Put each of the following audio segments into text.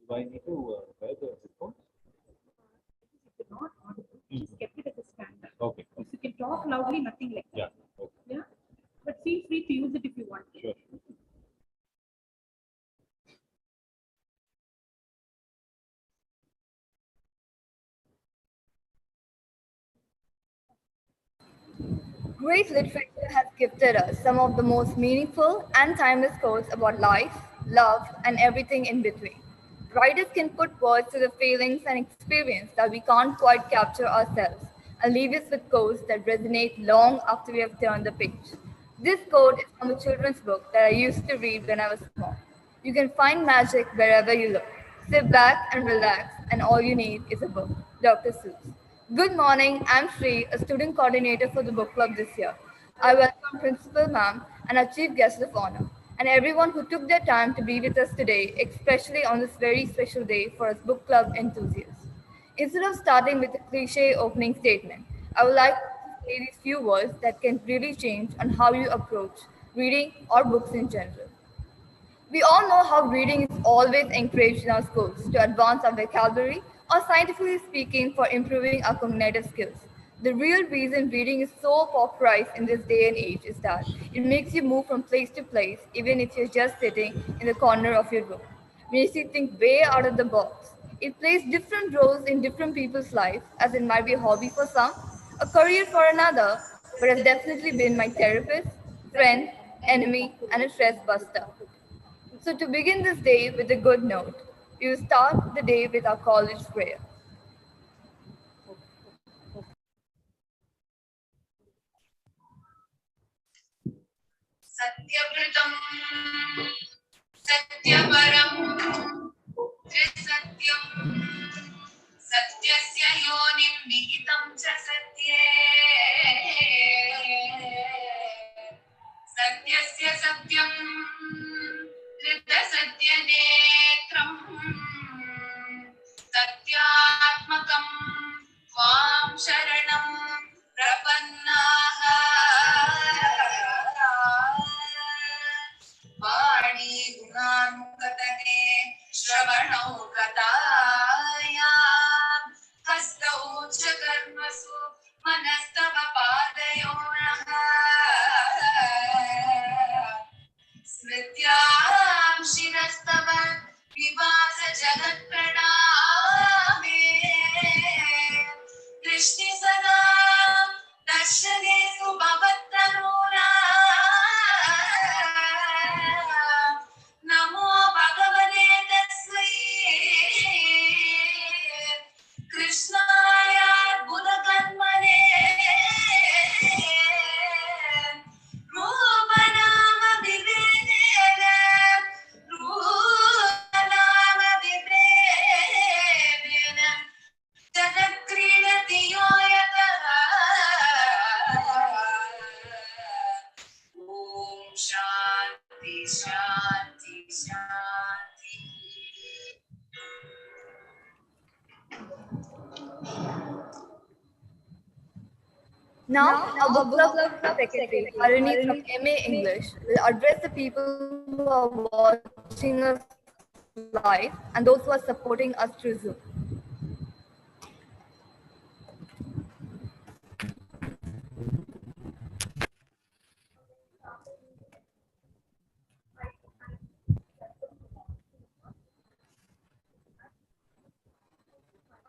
Do I need to wear the headphones? Not audible. Just kept it as a standard. Okay. If you can talk loudly, nothing like that. Yeah. Okay. Yeah. But feel free to use it if you want. Sure. Great literature has gifted us some of the most meaningful and timeless quotes about life, love, and everything in between. Writers can put words to the feelings and experience that we can't quite capture ourselves and leave us with quotes that resonate long after we have turned the page. This quote is from a children's book that I used to read when I was small. You can find magic wherever you look. Sit back and relax, and all you need is a book. Dr. Seuss. Good morning, I'm Sri, a student coordinator for the book club this year. I welcome Principal Ma'am and our Chief Guest of Honor, and everyone who took their time to be with us today, especially on this very special day for us book club enthusiasts. Instead of starting with a cliche opening statement, I would like to say these few words that can really change on how you approach reading or books in general. We all know how reading is always encouraged in our schools to advance our vocabulary or scientifically speaking for improving our cognitive skills. The real reason reading is so popularized in this day and age is that it makes you move from place to place even if you're just sitting in the corner of your room. Makes you think way out of the box. It plays different roles in different people's lives, as it might be a hobby for some, a career for another, but has definitely been my therapist, friend, enemy, and a stress buster. So, to begin this day with a good note, we will start the day with our college prayer. सत्यव्रतं सत्यपरं त्रिसत्यं सत्यस्य योनिं निहितं च सत्ये सत्यस्य सत्यं धृतसत्यनेत्रम् सत्यात्मकं त्वां शरणं प्रपन्नाः वाणी गुणानुकतने श्रवणौ कथायां हस्तौ च कर्मसु मनस्तव पादयोनः स्मृत्यां शिरस्तव विवास जगत्प्रणामे कृष्णे सदा दर्शनेषु भवत्तनूना नमो भगवते तस्मै कृष्णाय बुधकर्मणे रूपनाम विभेदेन रूपनाम विभेदेन जगत्क्रीडति यो यतः ॐ शान्ति शान्ति शान्ति Now, our book club secretary, Harini from MA English, will address the people who are watching us live and those who are supporting us through Zoom.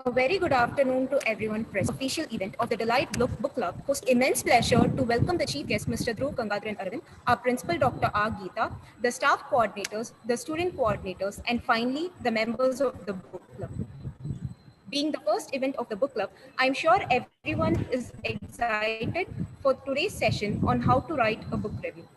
A very good afternoon to everyone present. Official event of the Delight Book Club host immense pleasure to welcome the chief guest, Mr. Dhruv Gangadharan Arvind, our principal, Dr. R. Geeta, the staff coordinators, the student coordinators, and finally, the members of the book club. Being the first event of the book club, I'm sure everyone is excited for today's session on how to write a book review.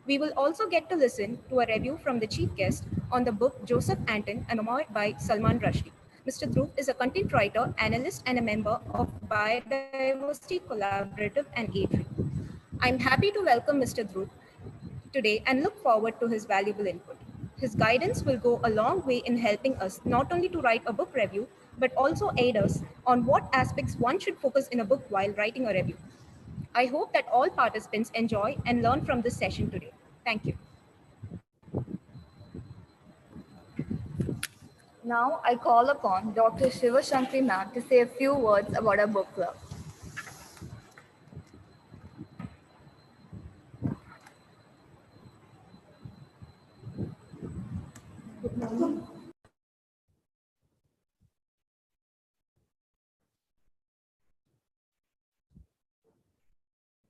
We will also get to listen to a review from the chief guest on the book Joseph Anton, a memoir by Salman Rushdie. Mr. Dhruv is a content writer, analyst, and a member of Biodiversity Collaborative and A3. I'm happy to welcome Mr. Dhruv today and look forward to his valuable input. His guidance will go a long way in helping us not only to write a book review, but also aid us on what aspects one should focus in a book while writing a review. I hope that all participants enjoy and learn from this session today. Thank you. Now I call upon Dr. Shiva Shankri ma'am to say a few words about our book club.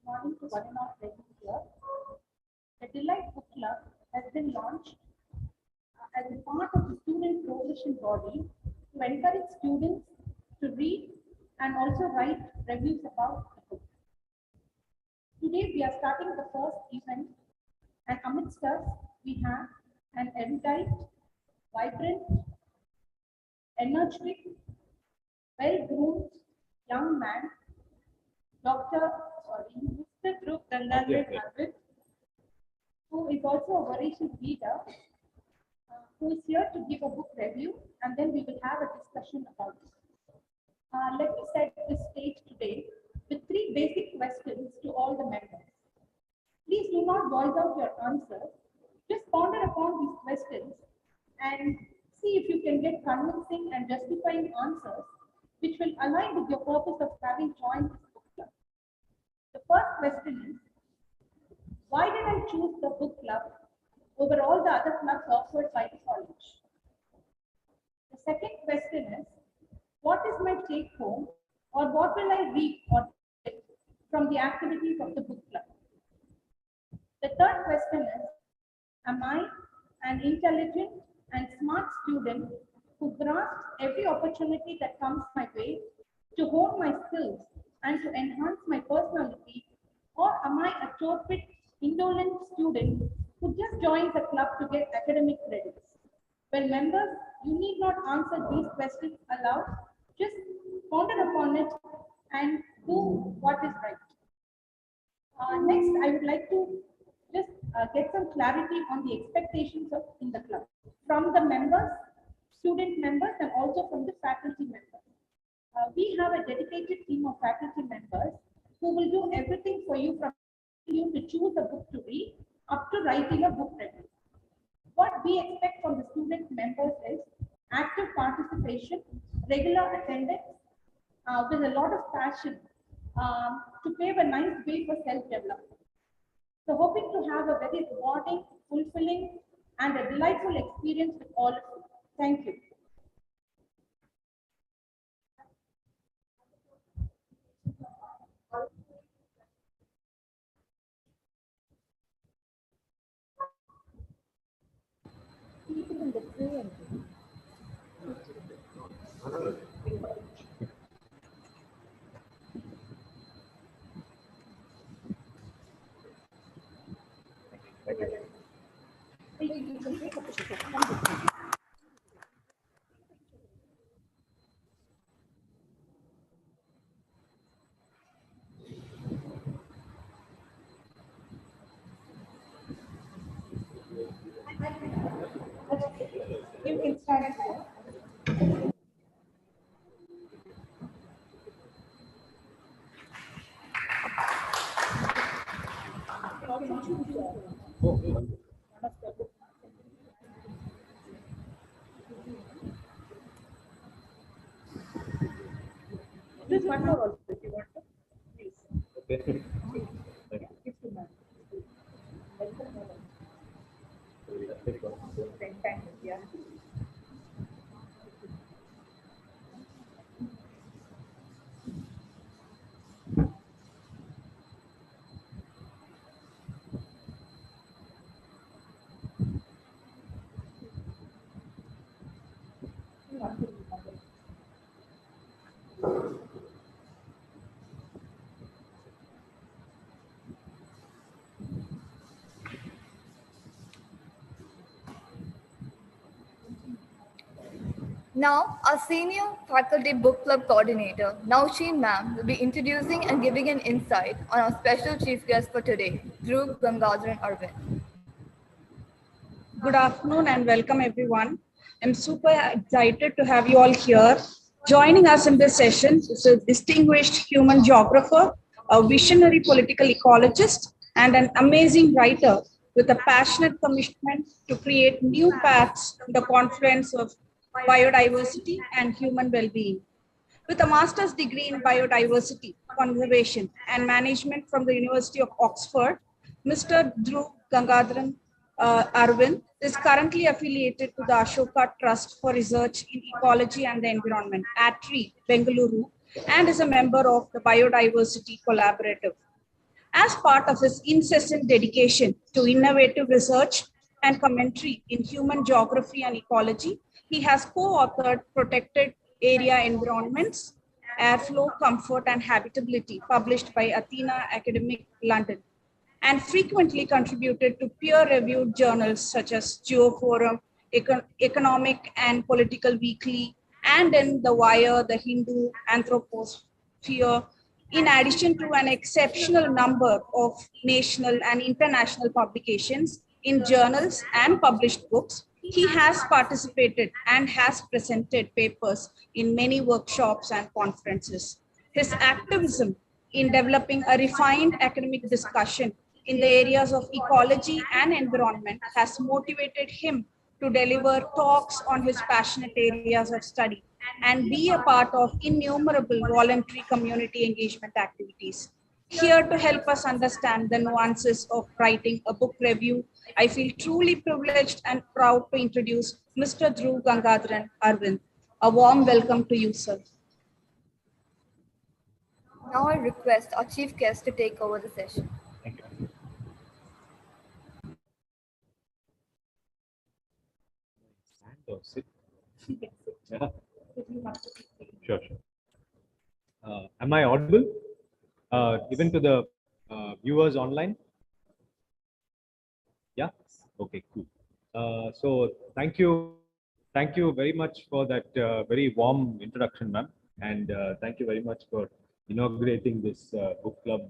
Morning to one and all present here. The Delight Book Club has been launched as a part of the student provision body to encourage students to read and also write reviews about the book. Today we are starting the first event, and amidst us we have an erudite, vibrant, energetic, well-groomed young man, Mr. Dhruv Gangadharan Arvind, who is also a voracious reader, who is here to give a book review, and then we will have a discussion about it. Let me set the stage today with three basic questions to all the members. Please do not voice out your answers. Just ponder upon these questions and see if you can get convincing and justifying answers which will align with your purpose of having joined this book club. The first question is, why did I choose the book club over all the other clubs offered by the college? The second question is, what is my take home, or what will I read or read from the activities of the book club? The third question is, am I an intelligent and smart student who grasps every opportunity that comes my way to hone my skills and to enhance my personality, or am I a torpid, indolent student who just joins the club to get academic credits? Well, members, you need not answer these questions aloud. Just ponder upon it and do what is right. Next, I would like to just get some clarity on the expectations in the club from the members, student members, and also from the faculty members. We have a dedicated team of faculty members who will do everything for you, from you to choose a book to read up to writing a book review. What we expect from the student members is active participation, regular attendance, with a lot of passion to pave a nice way for self-development. So hoping to have a very rewarding, fulfilling, and a delightful experience with all of you. Thank you. You can start here. Just one more also, if you want to. Please. Okay. Give to ma'am. Welcome, madam. Thank you. Thank you. Yeah. Now, our senior faculty book club coordinator, Nausheen ma'am, will be introducing and giving an insight on our special chief guest for today, Dhruv Gangadharan Arvind. Good afternoon and welcome everyone. I'm super excited to have you all here. Joining us in this session is a distinguished human geographer, a visionary political ecologist, and an amazing writer with a passionate commitment to create new paths in the confluence of biodiversity and human well-being. With a master's degree in biodiversity, conservation, and management from the University of Oxford, Mr. Dhruv Gangadharan Arvind is currently affiliated to the Ashoka Trust for Research in Ecology and the Environment at TREE, Bengaluru, and is a member of the Biodiversity Collaborative. As part of his incessant dedication to innovative research and commentary in human geography and ecology, he has co-authored Protected Area Environments, Airflow, Comfort and Habitability, published by Athena Academic, London, and frequently contributed to peer-reviewed journals such as Geoforum, Economic and Political Weekly, and in The Wire, The Hindu, Anthroposphere, in addition to an exceptional number of national and international publications in journals and published books. He has participated and has presented papers in many workshops and conferences. His activism in developing a refined academic discussion in the areas of ecology and environment has motivated him to deliver talks on his passionate areas of study and be a part of innumerable voluntary community engagement activities. Here to help us understand the nuances of writing a book review, I feel truly privileged and proud to introduce Mr. Dhruv Gangadharan Arvind. A warm welcome to you, sir. Now I request our chief guest to take over the session. Thank you. Stand or sit? Yeah. Sure. Am I audible? Even to the viewers online? Yeah? Okay, cool. So thank you very much for that very warm introduction, ma'am. And thank you very much for inaugurating this book club.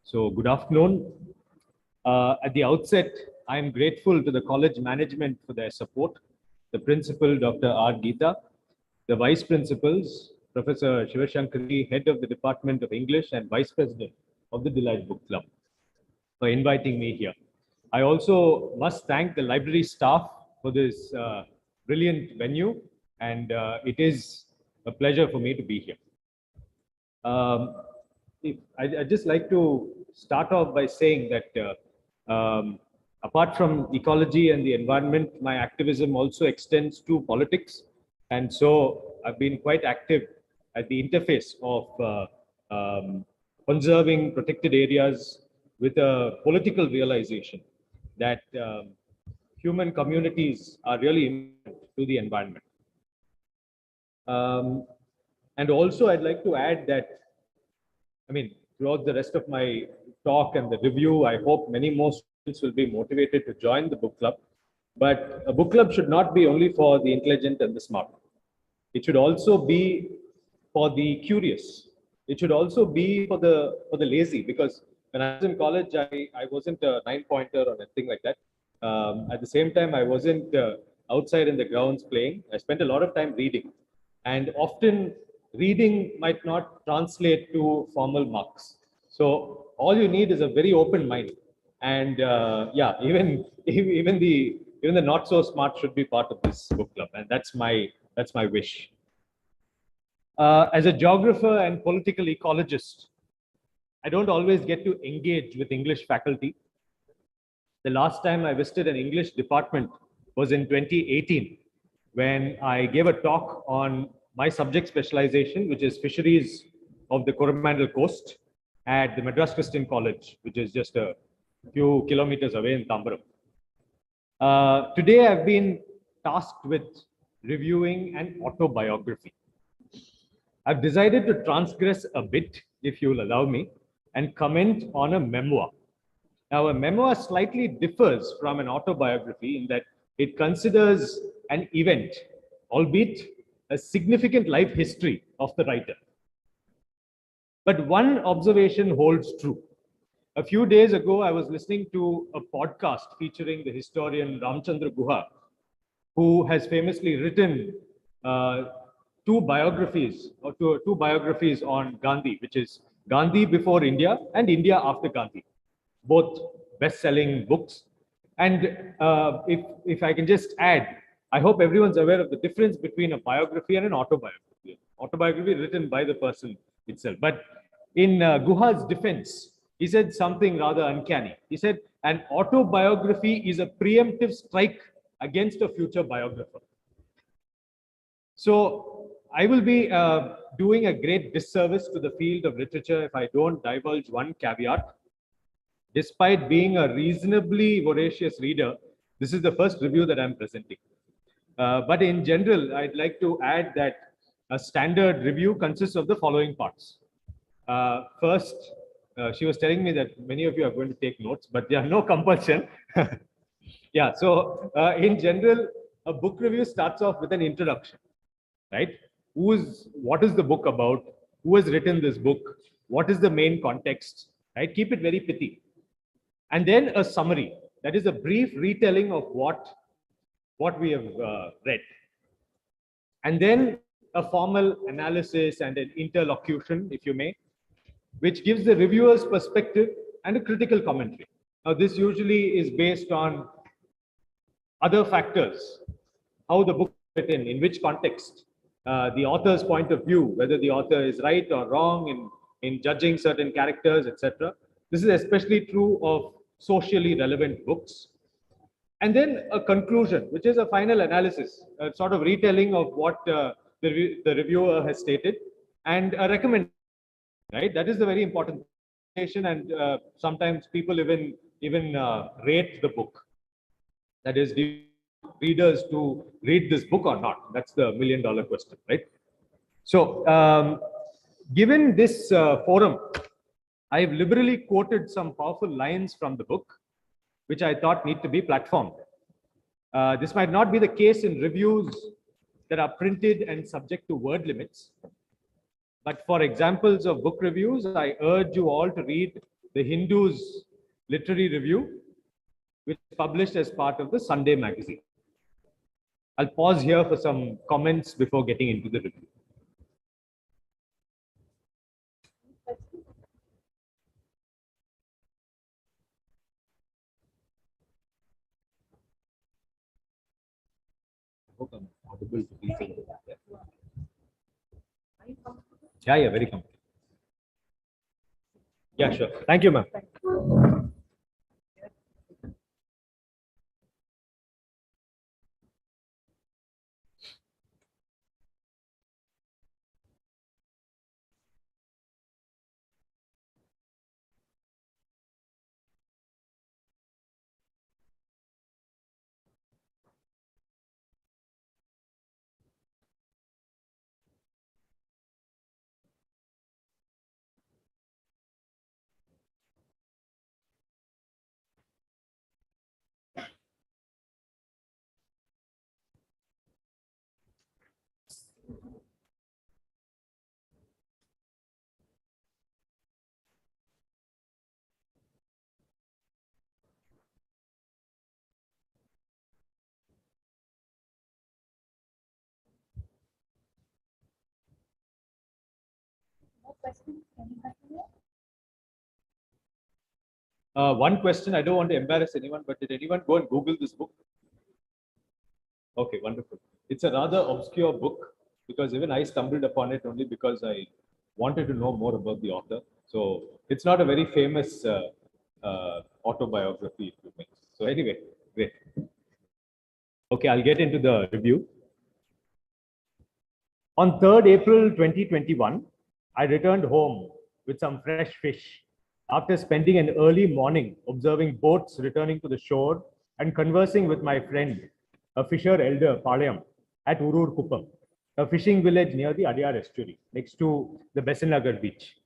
So good afternoon. At the outset, I am grateful to the college management for their support, the principal, Dr. R. Geeta, the vice principals, Professor Shivashankari, head of the Department of English and vice president of the Delight Book Club, for inviting me here. I also must thank the library staff for this brilliant venue, and it is a pleasure for me to be here. I'd just like to start off by saying that apart from ecology and the environment, my activism also extends to politics. And so I've been quite active at the interface of conserving protected areas with a political realization that human communities are really important to the environment. And also I'd like to add that, throughout the rest of my talk and the review, I hope many more students will be motivated to join the book club. But a book club should not be only for the intelligent and the smart. It should also be for the curious. It should also be for the lazy, because when I was in college, I wasn't a 9-pointer or anything like that. At the same time, I wasn't outside in the grounds playing. I spent a lot of time reading, and often reading might not translate to formal marks. So all you need is a very open mind, and yeah, even the not so smart should be part of this book club, and that's my wish. As a geographer and political ecologist, I don't always get to engage with English faculty. The last time I visited an English department was in 2018, when I gave a talk on my subject specialization, which is fisheries of the Coromandel Coast, at the Madras Christian College, which is just a few kilometers away in Tambaram. Today, I've been tasked with reviewing an autobiography. I've decided to transgress a bit, if you'll allow me, and comment on a memoir. Now, a memoir slightly differs from an autobiography in that it considers an event albeit a significant life history of the writer. But one observation holds true. A few days ago, I was listening to a podcast featuring the historian Ramchandra Guha, who has famously written two biographies on Gandhi, which is Gandhi Before India and India After Gandhi, both best-selling books. And if I can just add, I hope everyone's aware of the difference between a biography and an autobiography. Autobiography written by the person itself. But in Guha's defense, he said something rather uncanny. He said, an autobiography is a preemptive strike against a future biographer. So I will be doing a great disservice to the field of literature if I don't divulge one caveat. Despite being a reasonably voracious reader, this is the first review that I'm presenting. But in general, I'd like to add that a standard review consists of the following parts. First, she was telling me that many of you are going to take notes, but there are no compulsion. Yeah, so in general, a book review starts off with an introduction, right? What is the book about? Who has written this book? What is the main context, right? Keep it very pithy. And then a summary, that is a brief retelling of what we have read. And then a formal analysis and an interlocution, if you may, which gives the reviewer's perspective and a critical commentary. Now, this usually is based on other factors, how the book is written, in which context, the author's point of view, whether the author is right or wrong in judging certain characters, etc. This is especially true of socially relevant books. And then a conclusion, which is a final analysis, a sort of retelling of what the reviewer has stated, and a recommendation, right? That is the very important thing. And sometimes people even rate the book. That is, do readers to read this book or not? That's the million-dollar question, right? So, given this forum, I have liberally quoted some powerful lines from the book, which I thought need to be platformed. This might not be the case in reviews that are printed and subject to word limits. But for examples of book reviews, I urge you all to read the Hindu's literary review, which is published as part of the Sunday magazine. I'll pause here for some comments before getting into the review. I hope I'm audible to people. Yeah, very comfortable. Yeah, sure. Thank you, ma'am. No questions? Anybody here? One question, I don't want to embarrass anyone, but did anyone go and Google this book? Okay, wonderful. It's a rather obscure book because even I stumbled upon it only because I wanted to know more about the author. So it's not a very famous autobiography, if you may. So anyway, great. Okay, I'll get into the review. On 3rd April 2021, I returned home with some fresh fish after spending an early morning observing boats returning to the shore and conversing with my friend, a fisher elder, Palayam, at Urur Kuppam, a fishing village near the Adyar estuary, next to the Besanagar beach.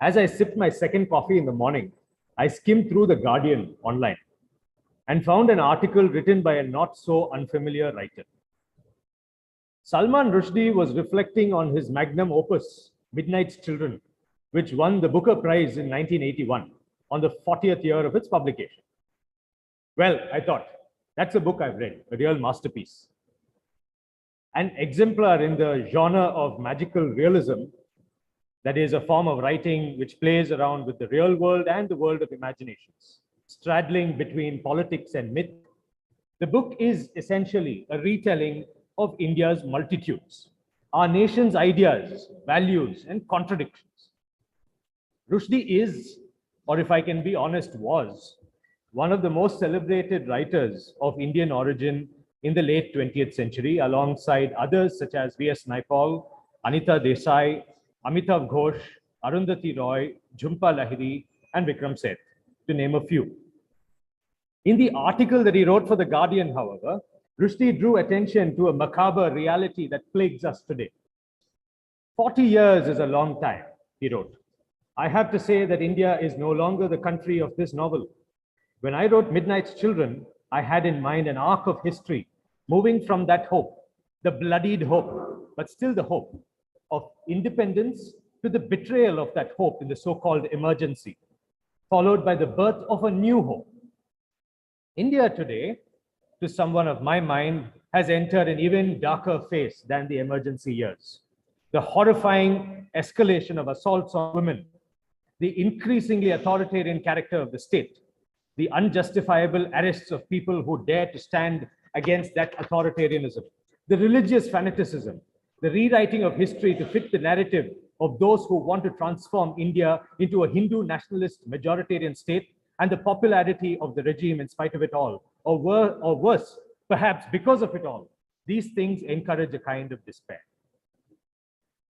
As I sipped my second coffee in the morning, I skimmed through The Guardian online and found an article written by a not so unfamiliar writer. Salman Rushdie was reflecting on his magnum opus, Midnight's Children, which won the Booker Prize in 1981 on the 40th year of its publication. Well, I thought, that's a book I've read, a real masterpiece. An exemplar in the genre of magical realism, that is a form of writing which plays around with the real world and the world of imaginations, straddling between politics and myth. The book is essentially a retelling of India's multitudes, our nation's ideas, values, and contradictions. Rushdie is, or if I can be honest, was one of the most celebrated writers of Indian origin in the late 20th century, alongside others such as V.S. Naipaul, Anita Desai, Amitav Ghosh, Arundhati Roy, Jhumpa Lahiri, and Vikram Seth, to name a few. In the article that he wrote for The Guardian, however, Rushdie drew attention to a macabre reality that plagues us today. 40 years is a long time, he wrote. I have to say that India is no longer the country of this novel. When I wrote Midnight's Children, I had in mind an arc of history, moving from that hope, the bloodied hope, but still the hope of independence, to the betrayal of that hope in the so-called emergency, followed by the birth of a new hope. India today, to someone of my mind, has entered an even darker phase than the emergency years. The horrifying escalation of assaults on women, the increasingly authoritarian character of the state, the unjustifiable arrests of people who dare to stand against that authoritarianism, the religious fanaticism, the rewriting of history to fit the narrative of those who want to transform India into a Hindu nationalist majoritarian state, and the popularity of the regime in spite of it all, or worse, perhaps because of it all. These things encourage a kind of despair.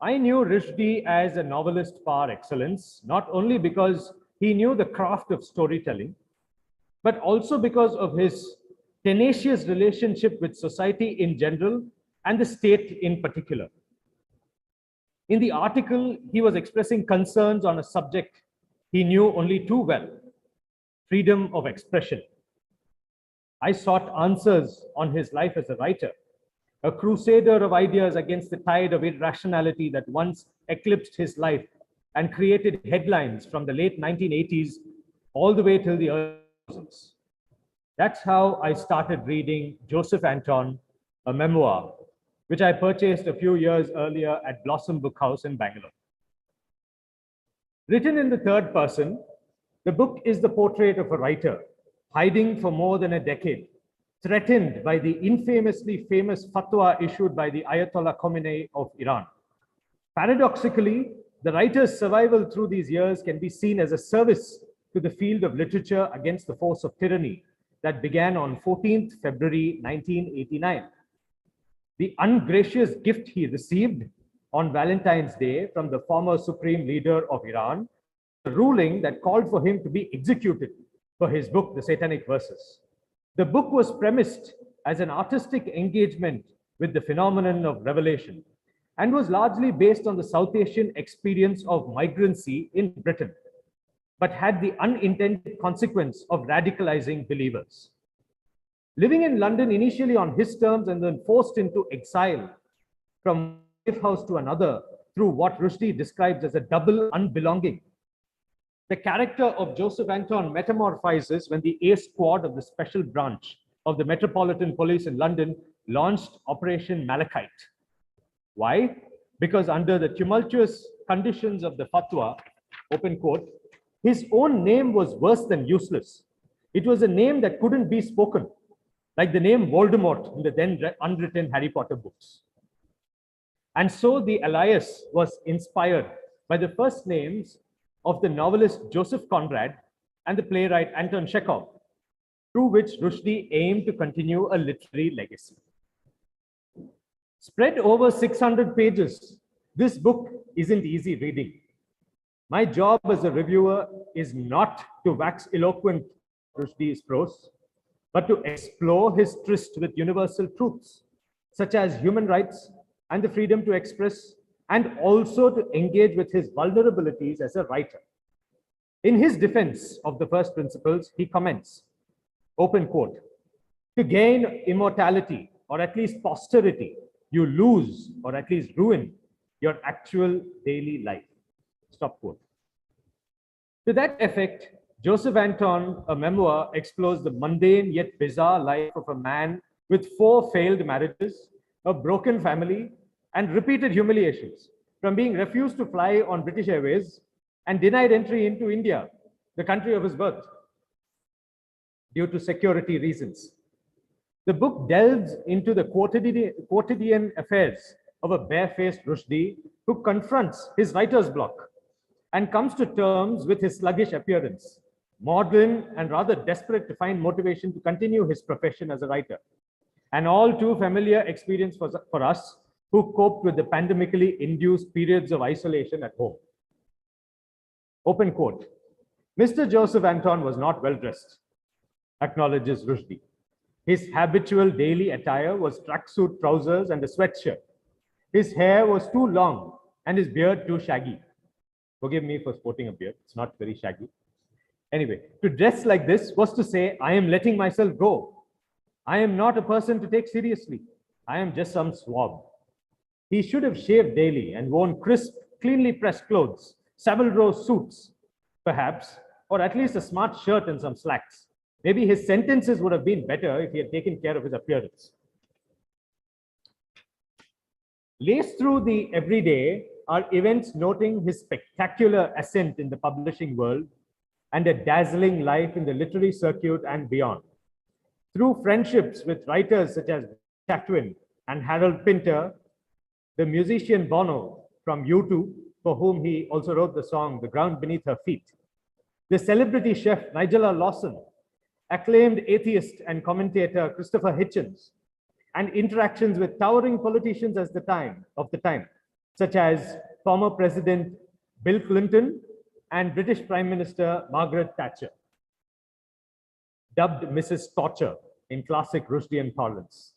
I knew Rushdie as a novelist par excellence, not only because he knew the craft of storytelling, but also because of his tenacious relationship with society in general and the state in particular. In the article, he was expressing concerns on a subject he knew only too well: freedom of expression. I sought answers on his life as a writer, a crusader of ideas against the tide of irrationality that once eclipsed his life and created headlines from the late 1980s all the way till the early 2000s. That's how I started reading Joseph Anton, a memoir, which I purchased a few years earlier at Blossom Book House in Bangalore. Written in the third person, the book is the portrait of a writer hiding for more than a decade, threatened by the infamously famous fatwa issued by the Ayatollah Khomeini of Iran. Paradoxically, the writer's survival through these years can be seen as a service to the field of literature against the force of tyranny that began on 14th February 1989. The ungracious gift he received on Valentine's Day from the former supreme leader of Iran, a ruling that called for him to be executed for his book, The Satanic Verses. The book was premised as an artistic engagement with the phenomenon of revelation and was largely based on the South Asian experience of migrancy in Britain, but had the unintended consequence of radicalizing believers. Living in London initially on his terms and then forced into exile from one house to another through what Rushdie describes as a double unbelonging. The character of Joseph Anton metamorphizes when the A Squad of the Special Branch of the Metropolitan Police in London launched Operation Malachite. Why? Because under the tumultuous conditions of the fatwa, open quote, his own name was worse than useless. It was a name that couldn't be spoken, like the name Voldemort in the then unwritten Harry Potter books. And so the alias was inspired by the first names of the novelist Joseph Conrad and the playwright Anton Chekhov, through which Rushdie aimed to continue a literary legacy. Spread over 600 pages, this book isn't easy reading. My job as a reviewer is not to wax eloquent Rushdie's prose, but to explore his tryst with universal truths, such as human rights and the freedom to express, and also to engage with his vulnerabilities as a writer. In his defense of the first principles, he comments, open quote, to gain immortality, or at least posterity, you lose or at least ruin your actual daily life. Stop quote. To that effect, Joseph Anton, a memoir, explores the mundane yet bizarre life of a man with 4 failed marriages, a broken family, and repeated humiliations, from being refused to fly on British Airways and denied entry into India, the country of his birth, due to security reasons. The book delves into the quotidian affairs of a barefaced Rushdie who confronts his writer's block and comes to terms with his sluggish appearance, maudlin and rather desperate to find motivation to continue his profession as a writer. An all too familiar experience for us who coped with the pandemically induced periods of isolation at home. Open quote. Mr. Joseph Anton was not well dressed, acknowledges Rushdie. His habitual daily attire was tracksuit trousers and a sweatshirt. His hair was too long and his beard too shaggy. Forgive me for sporting a beard, it's not very shaggy. Anyway, to dress like this was to say, I am letting myself go. I am not a person to take seriously. I am just some swab. He should have shaved daily and worn crisp, cleanly pressed clothes, Savile-Row suits, perhaps, or at least a smart shirt and some slacks. Maybe his sentences would have been better if he had taken care of his appearance. Laced through the everyday are events noting his spectacular ascent in the publishing world and a dazzling life in the literary circuit and beyond. Through friendships with writers such as Chatwin and Harold Pinter, the musician Bono from U2, for whom he also wrote the song The Ground Beneath Her Feet, the celebrity chef Nigella Lawson, acclaimed atheist and commentator Christopher Hitchens, and interactions with towering politicians of the time, such as former President Bill Clinton and British Prime Minister Margaret Thatcher, dubbed Mrs. Torture in classic Rushdian parlance.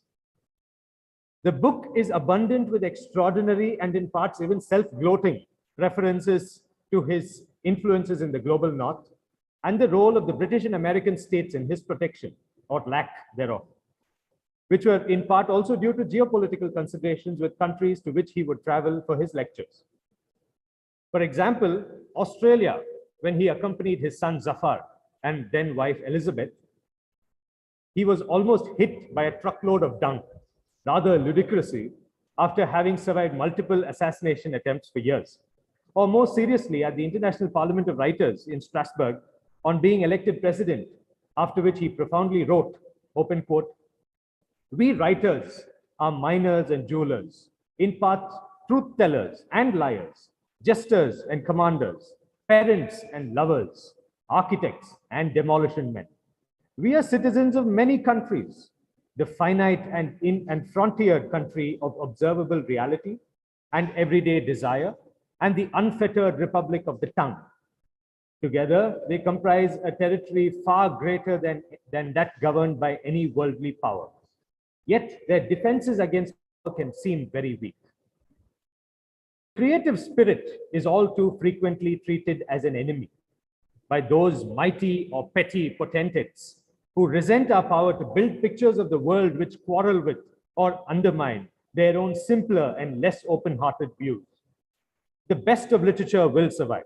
The book is abundant with extraordinary and in parts even self-gloating references to his influences in the global north and the role of the British and American states in his protection, or lack thereof, which were in part also due to geopolitical considerations with countries to which he would travel for his lectures. For example, Australia, when he accompanied his son Zafar and then wife Elizabeth, he was almost hit by a truckload of dung, rather ludicrously, after having survived multiple assassination attempts for years. Or more seriously, at the International Parliament of Writers in Strasbourg, on being elected president, after which he profoundly wrote, open quote, "We writers are miners and jewelers, in part truth tellers and liars, jesters and commanders, parents and lovers, architects and demolition men. We are citizens of many countries, the finite and frontier country of observable reality and everyday desire, and the unfettered republic of the tongue. Together, they comprise a territory far greater than that governed by any worldly power. Yet their defenses against power can seem very weak. Creative spirit is all too frequently treated as an enemy by those mighty or petty potentates who resent our power to build pictures of the world which quarrel with or undermine their own simpler and less open-hearted views. The best of literature will survive,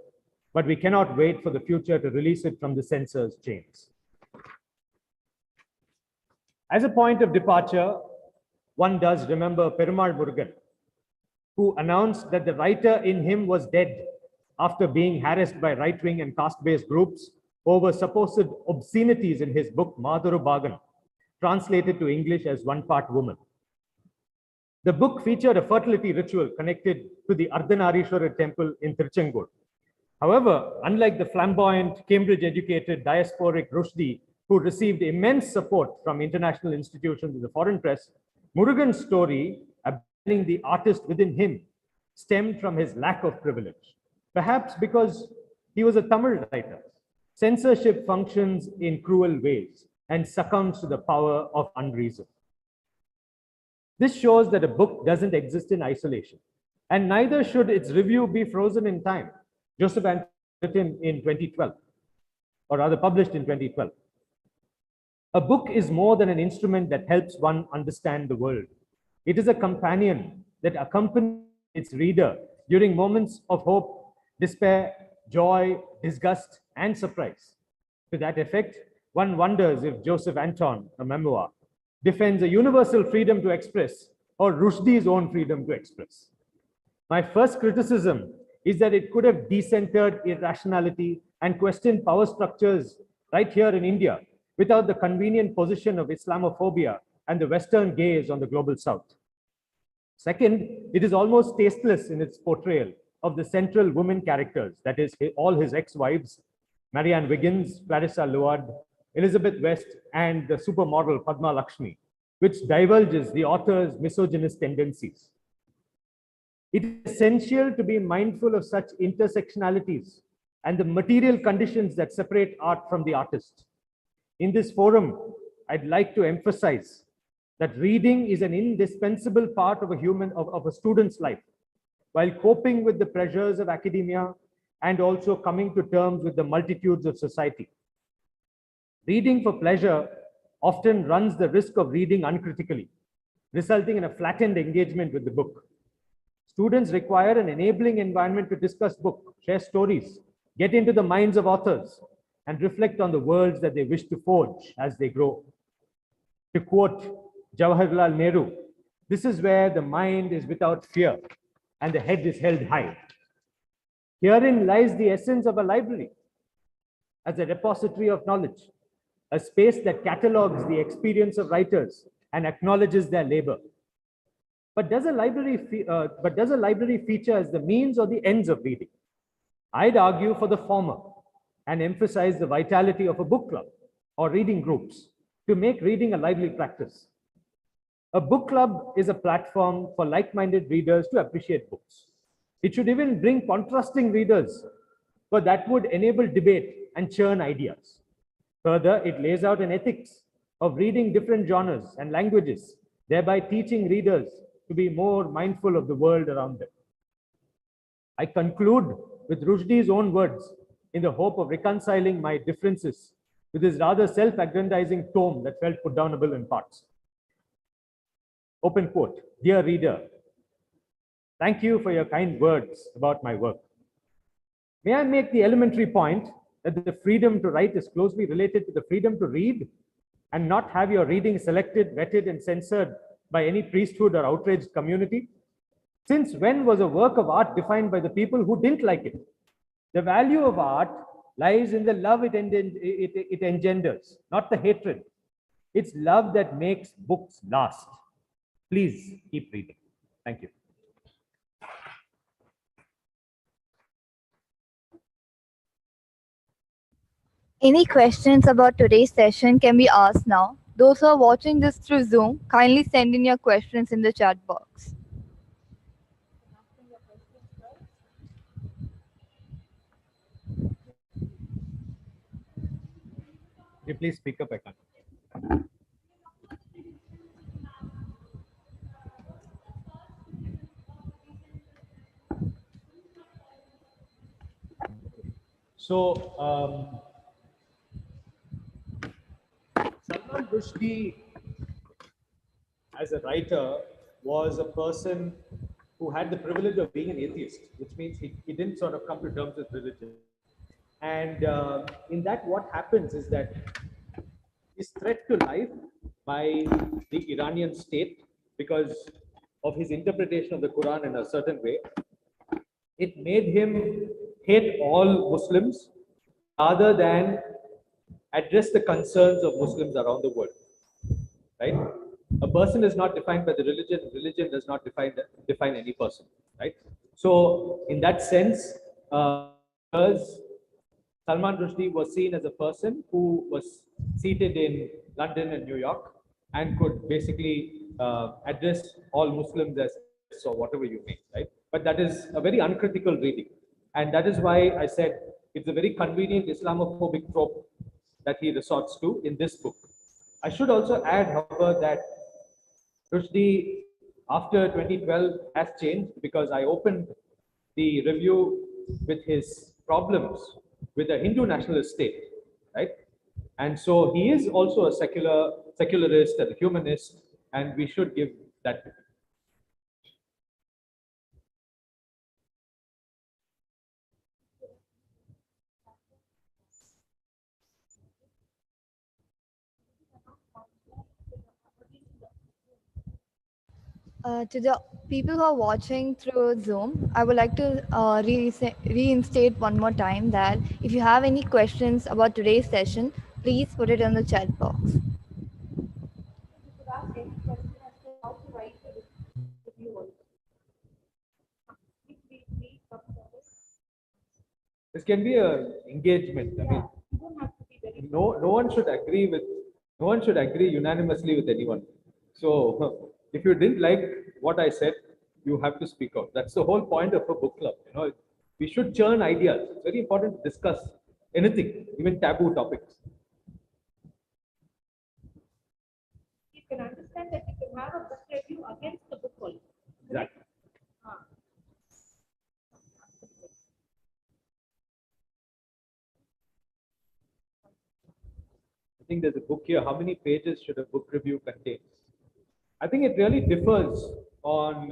but we cannot wait for the future to release it from the censor's chains. As a point of departure, one does remember Perumal Murugan, who announced that the writer in him was dead after being harassed by right-wing and caste-based groups over supposed obscenities in his book Madhuru Bhagan, translated to English as One Part Woman. The book featured a fertility ritual connected to the Ardhanarishwara temple in Tiruchengur. However, unlike the flamboyant, Cambridge-educated diasporic Rushdie, who received immense support from international institutions and the foreign press, Murugan's story, abandoning the artist within him, stemmed from his lack of privilege. Perhaps because he was a Tamil writer. Censorship functions in cruel ways and succumbs to the power of unreason. This shows that a book doesn't exist in isolation, and neither should its review be frozen in time. Joseph Anton written in 2012, or rather published in 2012. A book is more than an instrument that helps one understand the world. It is a companion that accompanies its reader during moments of hope, despair, joy, disgust, and surprise. To that effect, one wonders if Joseph Anton, a memoir, defends a universal freedom to express or Rushdie's own freedom to express. My first criticism is that it could have decentered irrationality and questioned power structures right here in India without the convenient position of Islamophobia and the Western gaze on the global South. Second, it is almost tasteless in its portrayal of the central women characters, that is, all his ex-wives, Marianne Wiggins, Clarissa Loard, Elizabeth West, and the supermodel Padma Lakshmi, which divulges the author's misogynist tendencies. It is essential to be mindful of such intersectionalities and the material conditions that separate art from the artist. In this forum, I'd like to emphasize that reading is an indispensable part of a student's life, while coping with the pressures of academia and also coming to terms with the multitudes of society. Reading for pleasure often runs the risk of reading uncritically, resulting in a flattened engagement with the book. Students require an enabling environment to discuss book, share stories, get into the minds of authors, and reflect on the worlds that they wish to forge as they grow. To quote Jawaharlal Nehru, this is where the mind is without fear and the head is held high. Herein lies the essence of a library as a repository of knowledge, a space that catalogues the experience of writers and acknowledges their labor. But does a library feature as the means or the ends of reading? I'd argue for the former and emphasize the vitality of a book club or reading groups to make reading a lively practice. A book club is a platform for like-minded readers to appreciate books. It should even bring contrasting readers, for that would enable debate and churn ideas. Further, it lays out an ethics of reading different genres and languages, thereby teaching readers to be more mindful of the world around them. I conclude with Rushdie's own words in the hope of reconciling my differences with his rather self-aggrandizing tome that felt put downable in parts. Open quote, "Dear reader, thank you for your kind words about my work. May I make the elementary point that the freedom to write is closely related to the freedom to read and not have your reading selected, vetted, and censored by any priesthood or outraged community? Since when was a work of art defined by the people who didn't like it? The value of art lies in the love it engenders, not the hatred. It's love that makes books last. Please keep reading." Thank you. Any questions about today's session can be asked now. Those who are watching this through Zoom, kindly send in your questions in the chat box. Can you please speak up? I can't. So, Salman Rushdie, as a writer, was a person who had the privilege of being an atheist, which means he didn't sort of come to terms with religion. And in that, what happens is that his threat to life by the Iranian state, because of his interpretation of the Quran in a certain way, it made him hate all Muslims rather than address the concerns of Muslims around the world, right? A person is not defined by the religion. Religion does not define any person, right? So in that sense, Salman Rushdie was seen as a person who was seated in London and New York and could basically address all Muslims as so whatever you may, right? But that is a very uncritical reading. And that is why I said it's a very convenient Islamophobic trope that he resorts to in this book. I should also add, however, that Rushdie, after 2012, has changed, because I opened the review with his problems with a Hindu nationalist state, right? And so he is also a secularist and a humanist, and we should give that to him. To the people who are watching through Zoom, I would like to reinstate one more time that if you have any questions about today's session, please put it in the chat box. You could ask any question as to how to write a review also. If we come for this. This can be a engagement. I mean, You don't have to be very. no one should agree with, no one should agree unanimously with anyone. So if you didn't like what I said, you have to speak out. That's the whole point of a book club. You know, we should churn ideas. It's very important to discuss anything, even taboo topics. You can understand that you can have a book review against the book also. Exactly. I think there's a book here. How many pages should a book review contain? I think it really differs on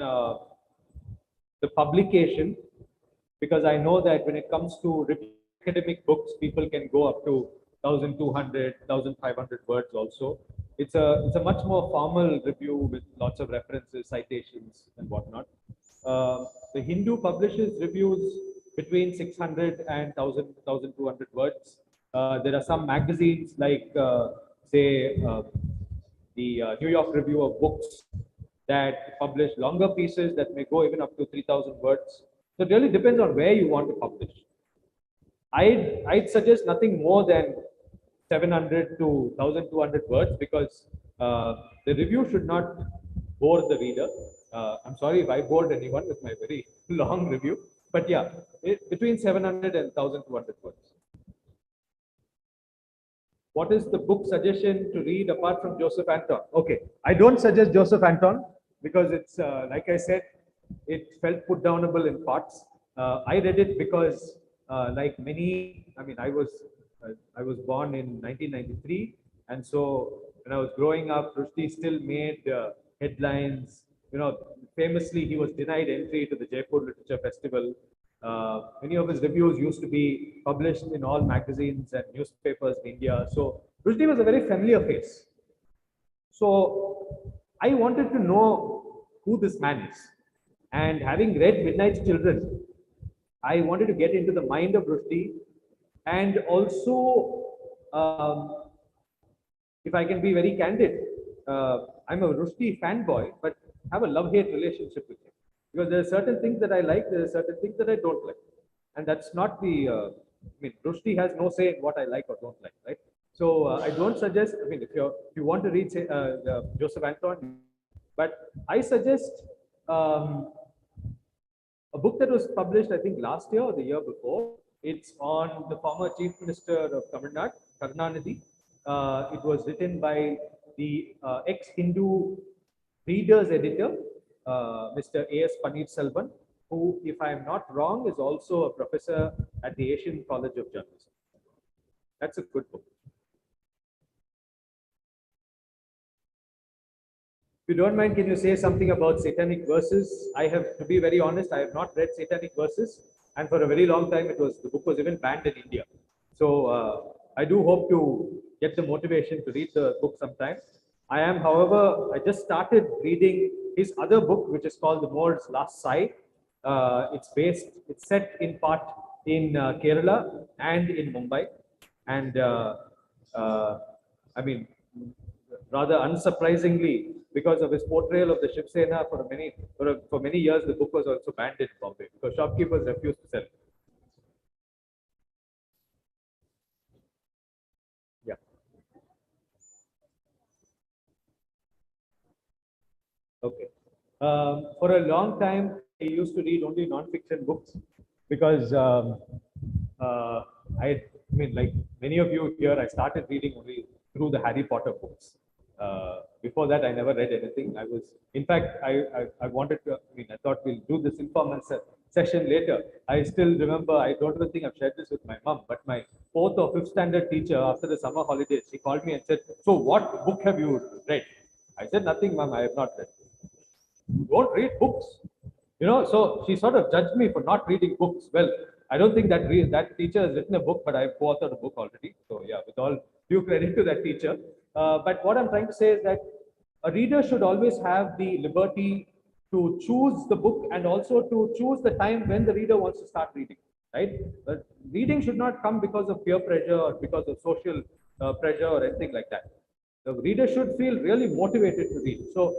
the publication, because I know that when it comes to academic books, people can go up to 1,200, 1,500 words also. It's a much more formal review with lots of references, citations, and whatnot. The Hindu publishes reviews between 600 and 1,000, 1,200 words. There are some magazines like, say, the New York Review of Books that publish longer pieces that may go even up to 3,000 words. So it really depends on where you want to publish. I'd suggest nothing more than 700 to 1,200 words, because the review should not bore the reader. I'm sorry if I bored anyone with my very long review, but yeah, between 700 and 1,200 words. What is the book suggestion to read apart from Joseph Anton? Okay, I don't suggest Joseph Anton because it's, like I said, it felt put downable in parts. I read it because, like many, I mean, I was born in 1993, and so when I was growing up, Rushdie still made headlines. You know, famously, he was denied entry to the Jaipur Literature Festival. Many of his reviews used to be published in all magazines and newspapers in India. So Rushdie was a very familiar face. So I wanted to know who this man is. And having read Midnight's Children, I wanted to get into the mind of Rushdie, and also, if I can be very candid, I'm a Rushdie fanboy, but have a love-hate relationship with him. Because there are certain things that I like, there are certain things that I don't like. And that's not the, I mean, Rushdie has no say in what I like or don't like, right? So I don't suggest, I mean, if you want to read, say, Joseph Anton, but I suggest a book that was published, I think, last year or the year before. It's on the former Chief Minister of Tamil Nadu, Karunanidhi. It was written by the ex-Hindu Reader's editor, Mr. A.S. Paneerselvan, who, if I am not wrong, is also a professor at the Asian College of Journalism. That's a good book. If you don't mind, can you say something about Satanic Verses? I have, to be very honest, I have not read Satanic Verses, and for a very long time, the book was even banned in India. So I do hope to get the motivation to read the book sometime. I am, however, I just started reading his other book, which is called The Moor's Last Sigh. It's set in part in Kerala and in Mumbai. And I mean, rather unsurprisingly, because of his portrayal of the Shiv Sena for many years, the book was also banned in Bombay because shopkeepers refused to sell it. Yeah. Okay. For a long time, I used to read only non-fiction books because I mean, like many of you here, I started reading only through the Harry Potter books. Before that, I never read anything. In fact, I wanted to, I mean, I thought we'll do this informal session later. I still remember, I don't even think I've shared this with my mom, but my 4th or 5th standard teacher, after the summer holidays, she called me and said, "So what book have you read?" I said, "Nothing, mom, I have not read." "You don't read books?" You know, so she sort of judged me for not reading books. Well, I don't think that teacher has written a book, but I've co-authored a book already. So yeah, with all due credit to that teacher. But what I'm trying to say is that a reader should always have the liberty to choose the book and also to choose the time when the reader wants to start reading, right? But reading should not come because of peer pressure or because of social pressure or anything like that. The reader should feel really motivated to read. So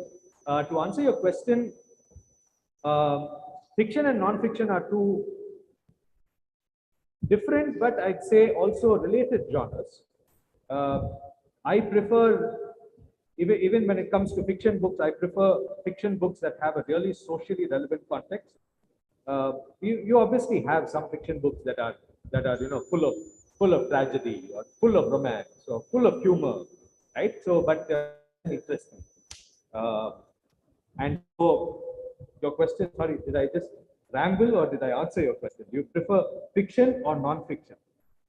to answer your question, fiction and non-fiction are two different, but I'd say also related genres. I prefer, even when it comes to fiction books, I prefer fiction books that have a really socially relevant context. You obviously have some fiction books that are full of tragedy or full of romance or full of humor, right? So, but interesting. And so, your question, sorry, did I just ramble or did I answer your question? Do you prefer fiction or non-fiction,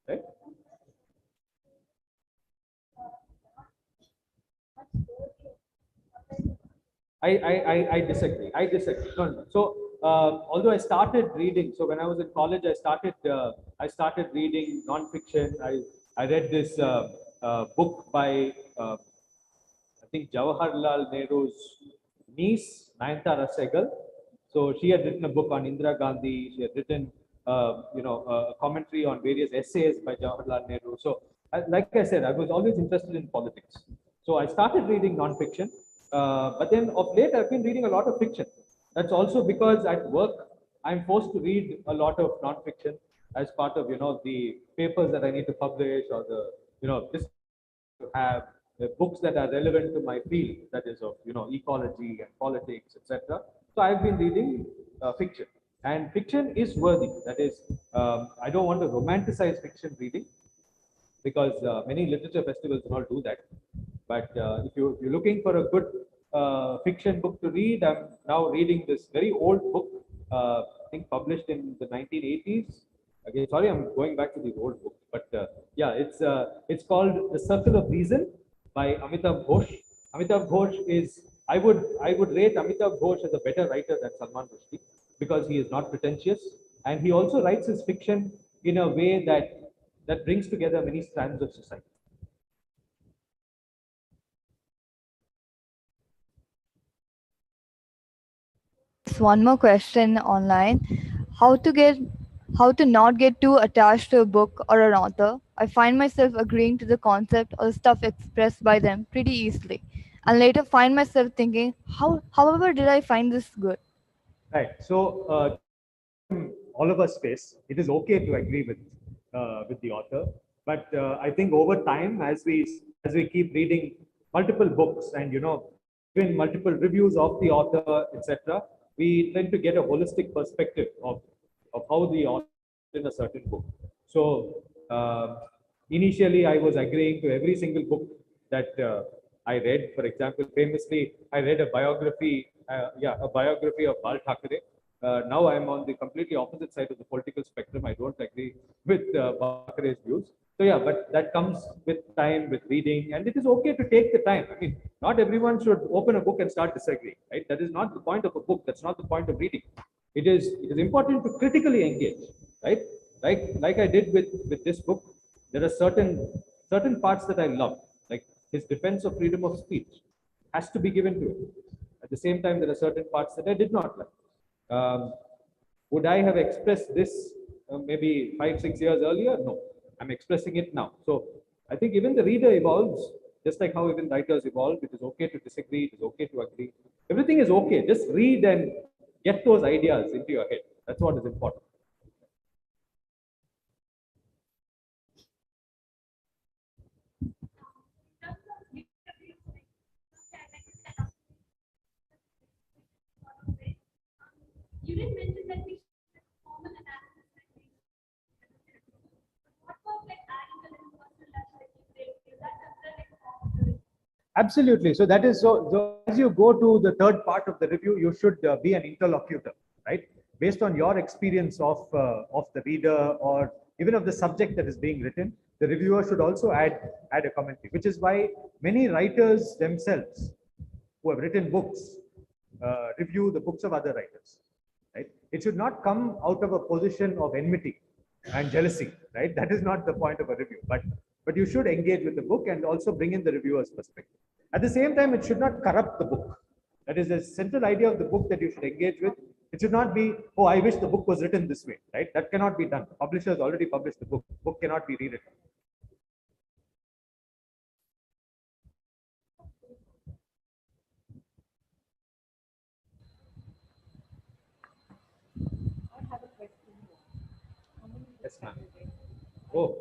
right? I disagree. I disagree. No, no. So although I started reading, so when I was in college, I started reading non-fiction. I read this book by I think Jawaharlal Nehru's niece, Nayantara Sehgal. So she had written a book on Indira Gandhi. She had written a commentary on various essays by Jawaharlal Nehru. So like I said, I was always interested in politics. So I started reading non-fiction. But then of late, I've been reading a lot of fiction. That's also because at work, I'm forced to read a lot of non-fiction as part of, the papers that I need to publish or this to have books that are relevant to my field, that is of, ecology and politics, etc. So I've been reading fiction, and fiction is worthy. That is, I don't want to romanticize fiction reading because many literature festivals do not do that. But if you're looking for a good fiction book to read, I'm now reading this very old book, I think published in the 1980s. Again, sorry, I'm going back to the old book, but yeah, it's called The Circle of Reason by Amitav Ghosh. Amitav Ghosh is, I would rate Amitav Ghosh as a better writer than Salman Rushdie because he is not pretentious, and he also writes his fiction in a way that brings together many strands of society. One more question online. How to not get too attached to a book or an author? I find myself agreeing to the concept or the stuff expressed by them pretty easily, and later find myself thinking, however did I find this good? Right. So all of us face. It is okay to agree with the author, but I think over time, as we keep reading multiple books and even multiple reviews of the author, etc., we tend to get a holistic perspective of how the author in a certain book. So initially, I was agreeing to every single book that I read. For example, famously, I read a biography of Bal Thackeray. Now I'm on the completely opposite side of the political spectrum. I don't agree with Bal Thackeray's views. So yeah, but that comes with time, with reading, and it is okay to take the time. I mean, not everyone should open a book and start disagreeing, right? That is not the point of a book. That's not the point of reading. It is important to critically engage, right? Like I did with this book. There are certain parts that I love, like his defense of freedom of speech has to be given to him. At the same time, there are certain parts that I did not like. Would I have expressed this maybe 5-6 years earlier? No, I'm expressing it now. So I think even the reader evolves, just like how even writers evolve. It is okay to disagree. It is okay to agree. Everything is okay. Just read and get those ideas into your head. That's what is important. You did mention that we should form an analysis. What about like adding a little personal touch like you did? Is that considered like Absolutely. So that is so as you go to the third part of the review, you should be an interlocutor, right? Based on your experience of the reader or even of the subject that is being written, the reviewer should also add a commentary, which is why many writers themselves who have written books review the books of other writers, right? It should not come out of a position of enmity and jealousy, right? That is not the point of a review. But but you should engage with the book and also bring in the reviewer's perspective. At the same time, it should not corrupt the book. That is the central idea of the book that you should engage with. It should not be, oh, I wish the book was written this way, right? That cannot be done. The publisher has already published the book. The book cannot be rewritten. Yes, ma'am. Oh.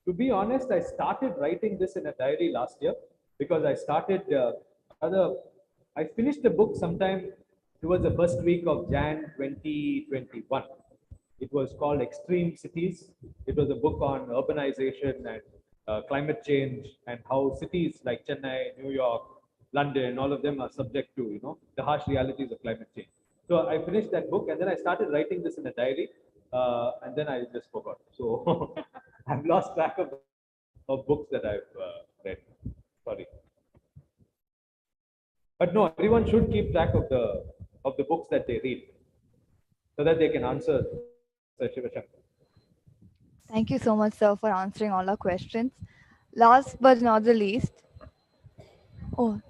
To be honest, I started writing this in a diary last year because I started I finished the book sometime towards the first week of Jan 2021. It was called Extreme Cities. It was a book on urbanization and climate change and how cities like Chennai, New York, London, all of them are subject to, you know, the harsh realities of climate change. So I finished that book and then I started writing this in a diary and then I just forgot. So I've lost track of books that I've read. Sorry. But no, everyone should keep track of the books that they read so that they can answer Sir Shivashankar. Thank you so much, sir, for answering all our questions. Last but not the least, oh,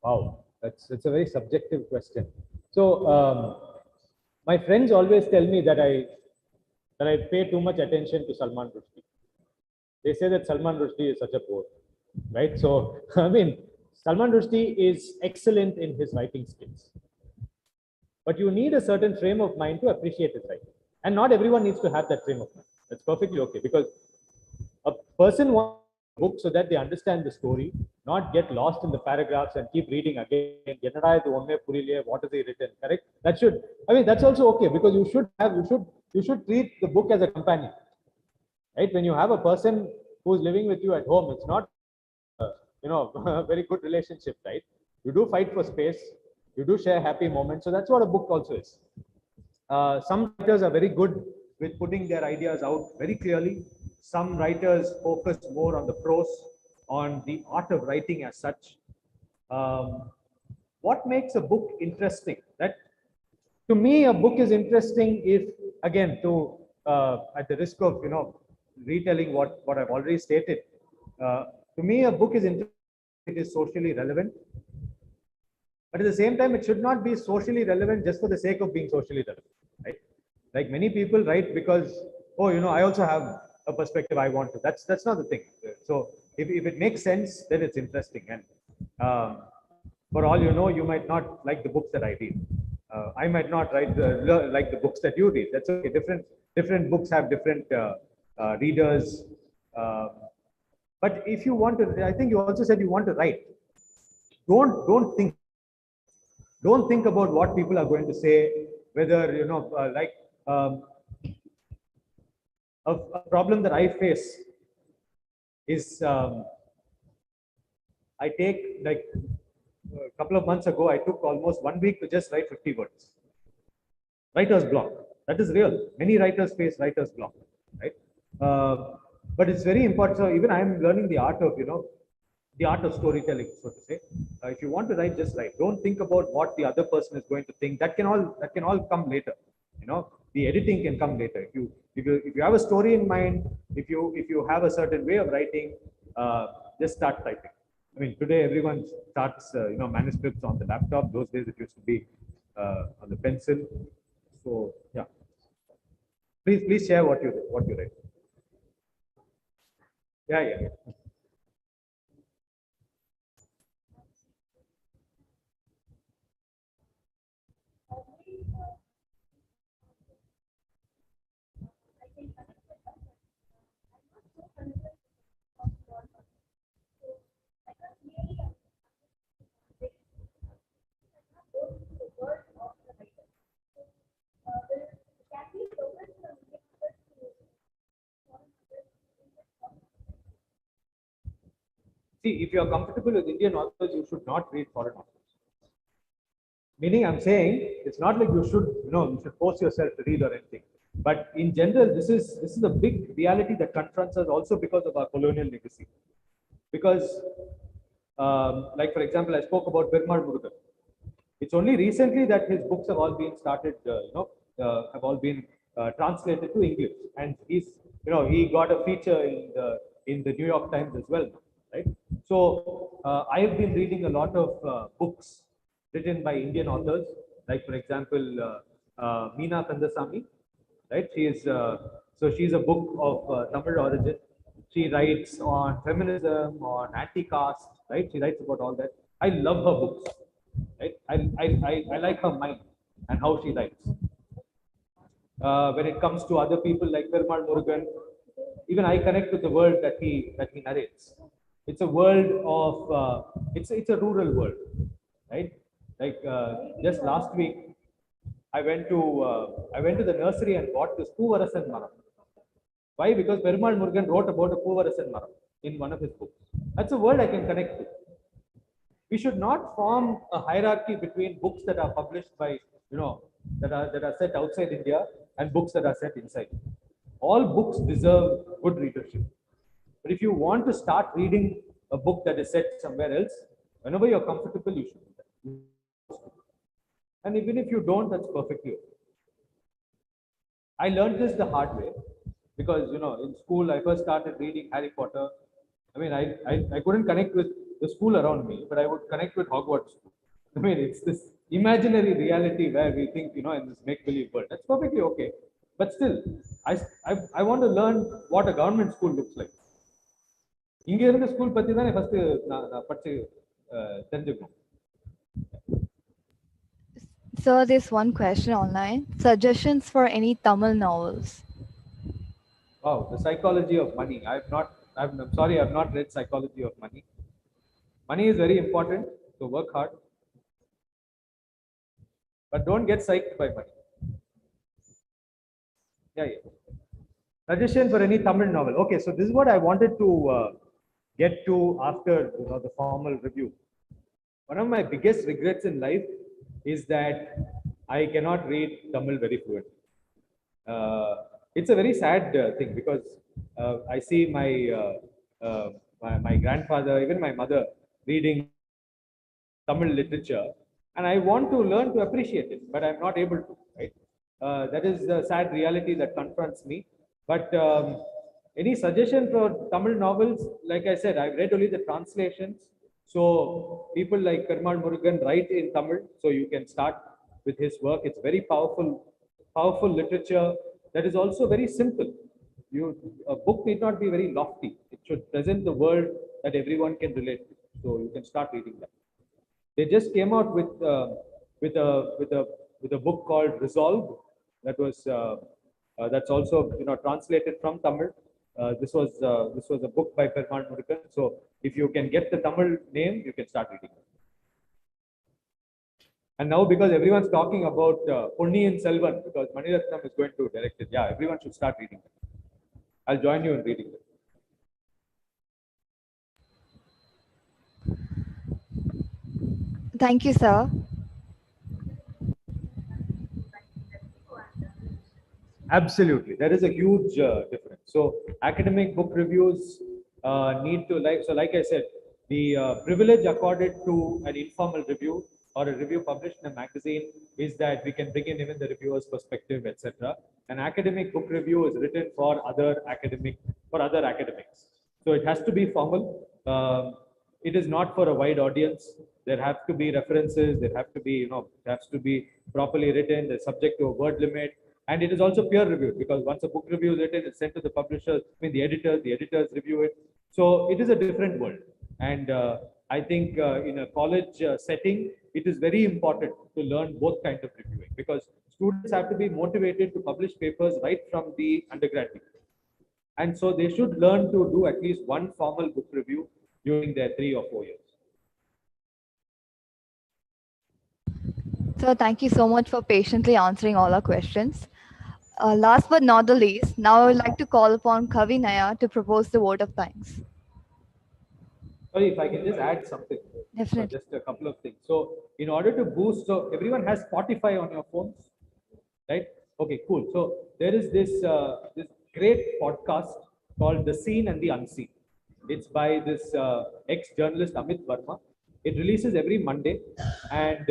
Wow, that's a very subjective question. So my friends always tell me that I pay too much attention to Salman Rushdie. They say that Salman Rushdie is such a bore, right? So I mean, Salman Rushdie is excellent in his writing skills, but you need a certain frame of mind to appreciate his writing, and not everyone needs to have that frame of mind. That's perfectly okay because a person wants a book so that they understand the story, not get lost in the paragraphs and keep reading again. What is he written? Correct? That should, I mean, that's also okay because you should treat the book as a companion. Right? When you have a person who's living with you at home, it's not, a very good relationship, right? You do fight for space, you do share happy moments. So that's what a book also is. Some writers are very good with putting their ideas out very clearly. Some writers focus more on the prose, on the art of writing as such. What makes a book interesting? That to me, a book is interesting if, again, at the risk of retelling what I've already stated. To me, a book is interesting. It is socially relevant. But at the same time, it should not be socially relevant just for the sake of being socially relevant, right? Like many people write because, oh, I also have a perspective I want to. That's not the thing. So if it makes sense, then it's interesting. And for all you know, you might not like the books that I read. I might not like the books that you read. That's okay. Different books have different readers. But if you want to, I think you also said you want to write. Don't think about what people are going to say, whether a problem that I face is I take like a couple of months ago I took almost 1 week to just write 50 words. Writer's block, that is real. Many writers face writer's block, right? But it's very important. So even I am learning the art of storytelling, so to say. If you want to write, just write. Don't think about what the other person is going to think. That can all come later. The editing can come later. If you have a story in mind, if you have a certain way of writing, just start typing. I mean, today everyone starts manuscripts on the laptop. Those days it used to be on the pencil. So yeah, please share what you write. Yeah. See, if you are comfortable with Indian authors, you should not read foreign authors. Meaning, I'm saying it's not like you should, you should force yourself to read or anything. But in general, this is a big reality that confronts us also because of our colonial legacy. Because, like for example, I spoke about Perumal Murugan. It's only recently that his books have all been started, have all been translated to English, and he got a feature in the New York Times as well, right? So I have been reading a lot of books written by Indian authors, like for example, Meena Kandasamy, right? She's a book of Tamil origin. She writes on feminism, on anti-caste, right? She writes about all that. I love her books, right? I like her mind and how she writes. When it comes to other people like Perumal Murugan, even I connect with the world that he narrates. It's a world of it's a rural world, right? Like just last week, I went to the nursery and bought this Poovarasan Maram. Why? Because Perumal Murugan wrote about a Poovarasan Maram in one of his books. That's a world I can connect to. We should not form a hierarchy between books that are published by, that are set outside India and books that are set inside. All books deserve good readership. But if you want to start reading a book that is set somewhere else, whenever you're comfortable, you should do that. And even if you don't, that's perfectly okay. I learned this the hard way because, in school, I first started reading Harry Potter. I mean, I couldn't connect with the school around me, but I would connect with Hogwarts. I mean, it's this imaginary reality where we think, in this make-believe world. That's perfectly okay. But still, I want to learn what a government school looks like. இங்க இருந்த school பத்தி தான் first நான் படிச்சு தெரிஞ்சுக்கணும். So there's one question online. Suggestions for any Tamil novels? Wow, The Psychology of Money. I'm sorry, I've not read Psychology of Money. Money is very important, so work hard. But don't get psyched by money. Yeah. Suggestion for any Tamil novel. Okay, so this is what I wanted to get to after the formal review. One of my biggest regrets in life is that I cannot read Tamil very fluently. It's a very sad thing because I see my grandfather, even my mother, reading Tamil literature, and I want to learn to appreciate it, but I'm not able to. Right? That is the sad reality that confronts me. But any suggestion for Tamil novels? Like I said, I've read only the translations. So people like Perumal Murugan write in Tamil, so you can start with his work. It's very powerful literature that is also very simple. A book need not be very lofty. It should present the world that everyone can relate to. So you can start reading that. They just came out with a book called Resolve. That was that's also translated from Tamil. This was a book by Perumal Murugan. So if you can get the Tamil name, you can start reading it. And now because everyone's talking about Ponniyin Selvan, because Mani Ratnam is going to direct it, yeah, everyone should start reading it. I'll join you in reading it. Thank you, sir. Absolutely, there is a huge difference. So academic book reviews need to like I said, the privilege accorded to an informal review or a review published in a magazine is that we can bring in even the reviewer's perspective, etc. An academic book review is written for other academics. So it has to be formal. It is not for a wide audience. There have to be references. There have to be, it has to be properly written. They're subject to a word limit. And it is also peer reviewed because once a book review is written, it's sent to the publishers, the editors review it. So it is a different world. And I think in a college setting, it is very important to learn both kinds of reviewing because students have to be motivated to publish papers right from the undergraduate. And so they should learn to do at least one formal book review during their 3 or 4 years. So thank you so much for patiently answering all our questions. Last but not the least, now I would like to call upon Kavi Naya to propose the vote of thanks. Sorry, if I can just add something. Definitely. Just a couple of things. So in order to boost, so everyone has Spotify on your phones, right? Okay, cool. So there is this great podcast called The Seen and the Unseen. It's by this ex-journalist Amit Verma. It releases every Monday, and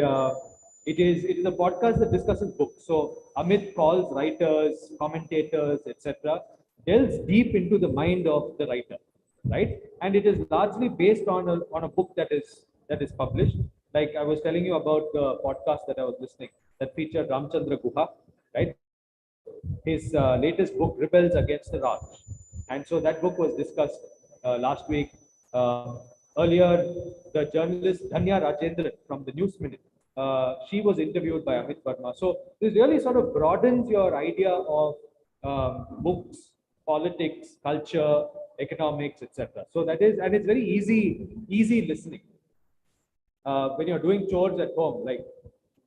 it is a podcast that discusses books. So Amit calls writers, commentators, etc., delves deep into the mind of the writer, right? And it is largely based on a book that is published. Like I was telling you about the podcast that I was listening that featured Ramchandra Guha, right? His latest book, Rebels Against the Raj. And so that book was discussed last week. Earlier, the journalist Dhanya Rajendran from the News Minute, she was interviewed by Amit Verma. So this really sort of broadens your idea of books, politics, culture, economics, etc. So that is, and it's very easy listening. When you're doing chores at home, like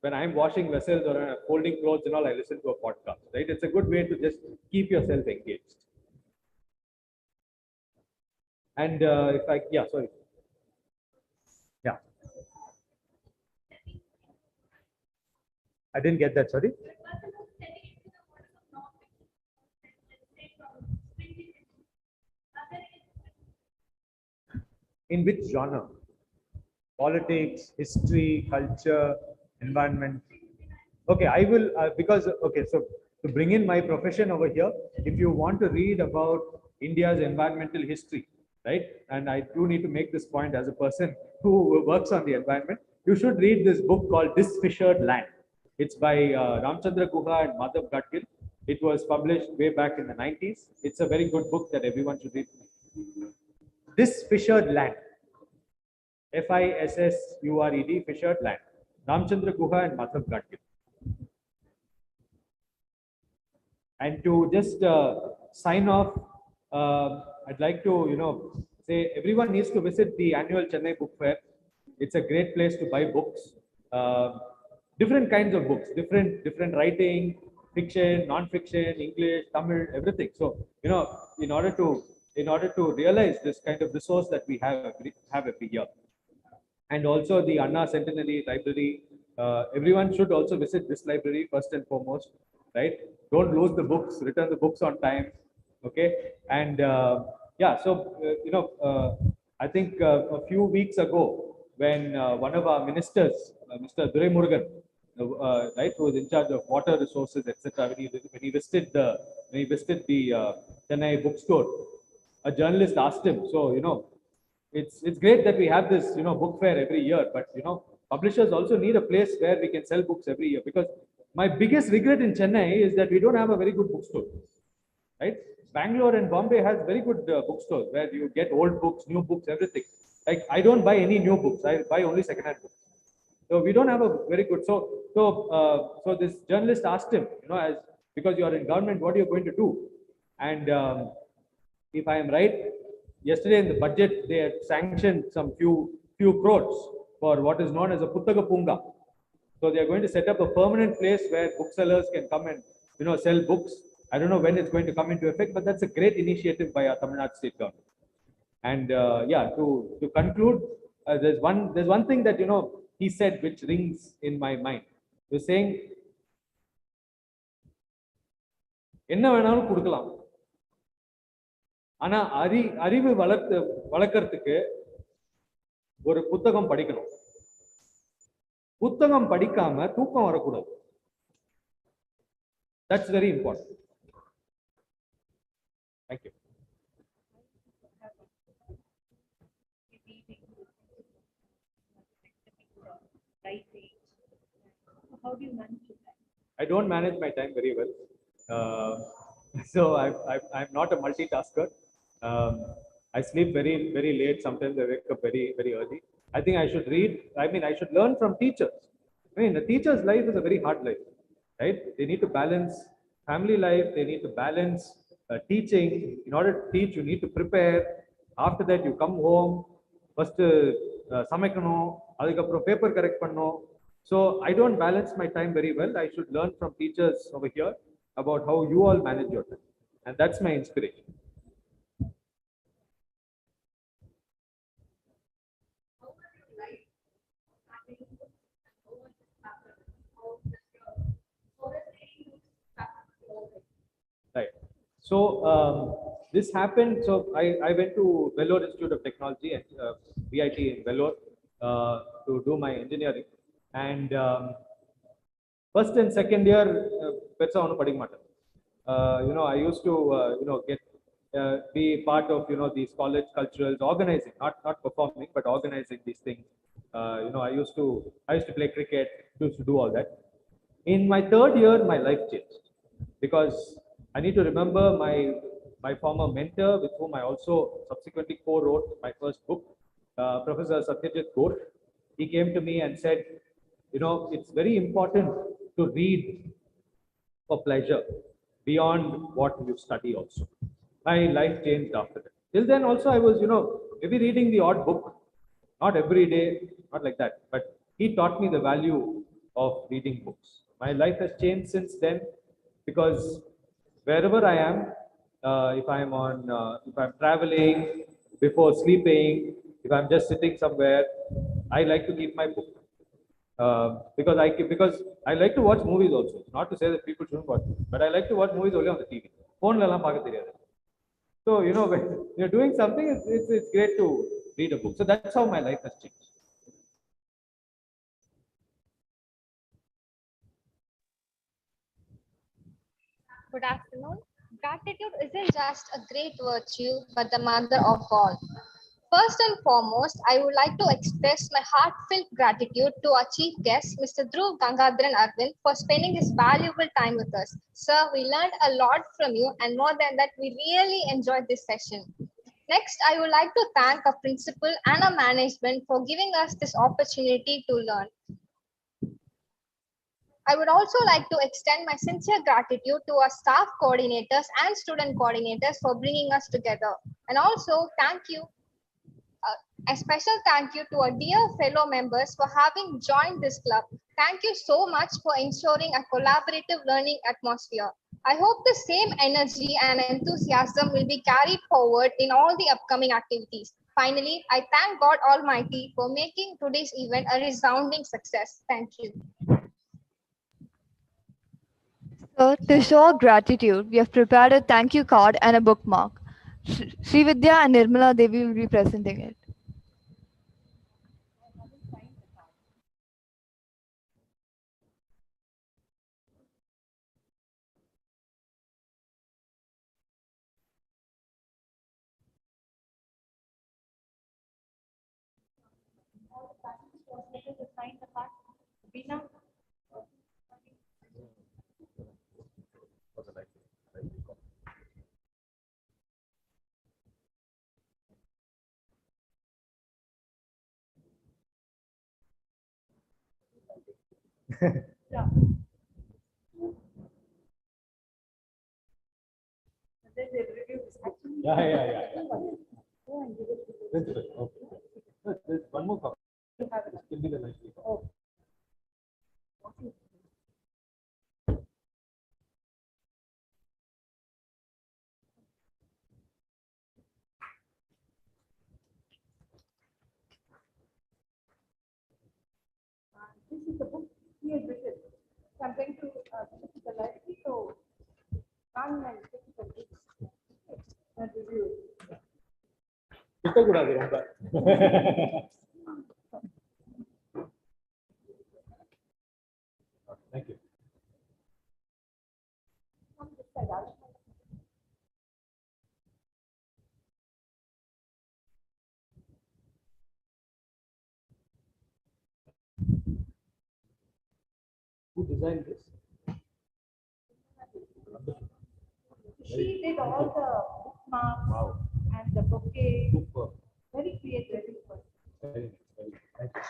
when I'm washing vessels or folding clothes and all, I listen to a podcast, right? It's a good way to just keep yourself engaged. And yeah, sorry. Yeah. I didn't get that, sorry. In which genre? Politics, history, culture, environment. Okay, I will, because, okay, so to bring in my profession over here, if you want to read about India's environmental history, right? And I do need to make this point as a person who works on the environment, you should read this book called Disfissured Land. It's by Ramchandra Guha and Madhav Gadgil. It was published way back in the 90s. It's a very good book that everyone should read. Disfissured Land. Fissured, Fissured Land. Ramchandra Guha and Madhav Gadgil. And to just sign off, I'd like to, say everyone needs to visit the annual Chennai Book Fair. It's a great place to buy books, different kinds of books, different writing, fiction, non-fiction, English, Tamil, everything. So, in order to realize this kind of resource that we have every year. And also the Anna Centenary Library. Everyone should also visit this library first and foremost, right? Don't lose the books, return the books on time, okay? And yeah, so, I think a few weeks ago, when one of our ministers, Mr. Durai Murugan, right, who was in charge of water resources, etc., when he visited the Chennai bookstore, a journalist asked him, so, it's great that we have this book fair every year, but publishers also need a place where we can sell books every year, because my biggest regret in Chennai is that we don't have a very good bookstore, right? Bangalore and Bombay has very good bookstores where you get old books, new books, everything. Like I don't buy any new books, I buy only second-hand books. So we don't have a very good. So this journalist asked him, because you are in government, what are you going to do? And if I am right, yesterday in the budget, they had sanctioned some few crores for what is known as a Puttaga Punga. So they are going to set up a permanent place where booksellers can come and sell books. I don't know when it's going to come into effect, but that's a great initiative by our Tamil Nadu state government. And yeah, to conclude, there's one thing that he said which rings in my mind. He was saying, என்ன வேணாலும் கொடுக்கலாம், ஆனா அறிவு வளர்க்கறதுக்கு ஒரு புத்தகம் படிக்கணும். புத்தகம் படிக்காம தூக்கம் வரக்கூடாது. That's very important. Thank you. How do you manage your time? I don't manage my time very well. So I'm not a multitasker. I sleep very late. Sometimes I wake up very early. I think I should read. I mean, I should learn from teachers. I mean, a teacher's life is a very hard life, right? They need to balance family life. They need to balance teaching. In order to teach, you need to prepare. After that, you come home. First, சமைக்கணும், அதுக்கப்புறம் paper correct பண்ணணும். So I don't balance my time very well. I should learn from teachers over here about how you all manage your time. And that's my inspiration. this happened. So I went to Vellore Institute of Technology at VIT in Vellore to do my engineering. And first and second year, பெருசா ஒண்ணும் படிக்க மாட்டேன். I used to, get be part of, these college culturals, organizing, not performing, but organizing these things. I used to play cricket, used to do all that. In my third year, my life changed because I need to remember my former mentor, with whom I also subsequently co-wrote my first book, Professor Satyajit Ghosh. He came to me and said, it's very important to read for pleasure beyond what you study also. My life changed after that. Till then also I was, maybe reading the odd book, not every day, not like that, but he taught me the value of reading books. My life has changed since then because wherever I am, if I'm traveling, before sleeping, if I'm just sitting somewhere, I like to keep my book. Because I like to watch movies also. Not to say that people shouldn't watch movies, but I like to watch movies only on the TV. Phone la paaka theriyadhu. So when you're doing something, it's great to read a book. So that's how my life has changed. Good afternoon. Gratitude isn't just a great virtue, but the mother of all. First and foremost, I would like to express my heartfelt gratitude to our chief guest, Mr. Dhruv Gangadharan Arvind, for spending his valuable time with us. Sir, we learned a lot from you, and more than that, we really enjoyed this session. Next, I would like to thank our principal and our management for giving us this opportunity to learn. I would also like to extend my sincere gratitude to our staff coordinators and student coordinators for bringing us together. And also a special thank you to our dear fellow members for having joined this club. Thank you so much for ensuring a collaborative learning atmosphere. I hope the same energy and enthusiasm will be carried forward in all the upcoming activities. Finally, I thank God Almighty for making today's event a resounding success. Thank you. So, to show our gratitude, we have prepared a thank you card and a bookmark. Sri Vidya and Nirmala Devi will be presenting it. Yeah. Principal, okay. No, there's one more copy. This will be the next week. This is the book he has written. So I'm going to give it to the library. So come and take it and read it. And review it. திட்டக்கூடாது ரொம்ப. Thank you. Come this side, I'll show you. Who designed this? She did all the bookmarks Wow. and the bouquet. Super. Very creative. Very nice. Very nice. Thank you.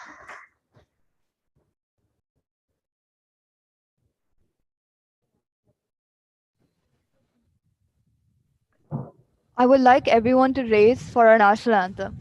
I would like everyone to raise for our national anthem.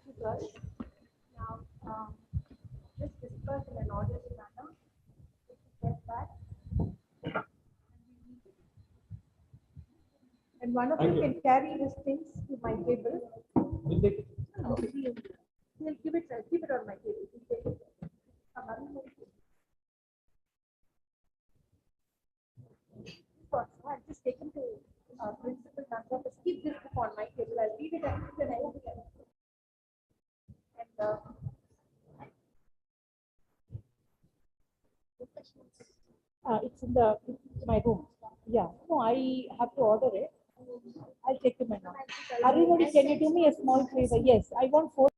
you, girls. Now, just discuss in an orderly manner. Get back. And one of Thank you you. can carry these things to my table. We'll take it. He'll keep it on my table. He'll take it. I've just taken to Principal Nanda. Just keep this book on my table. I'll read it and then I will get it. And it's my room. Yeah. No, I have to order it. I'll take it now. Everybody, can you do me a small favor? Yes, I want 4.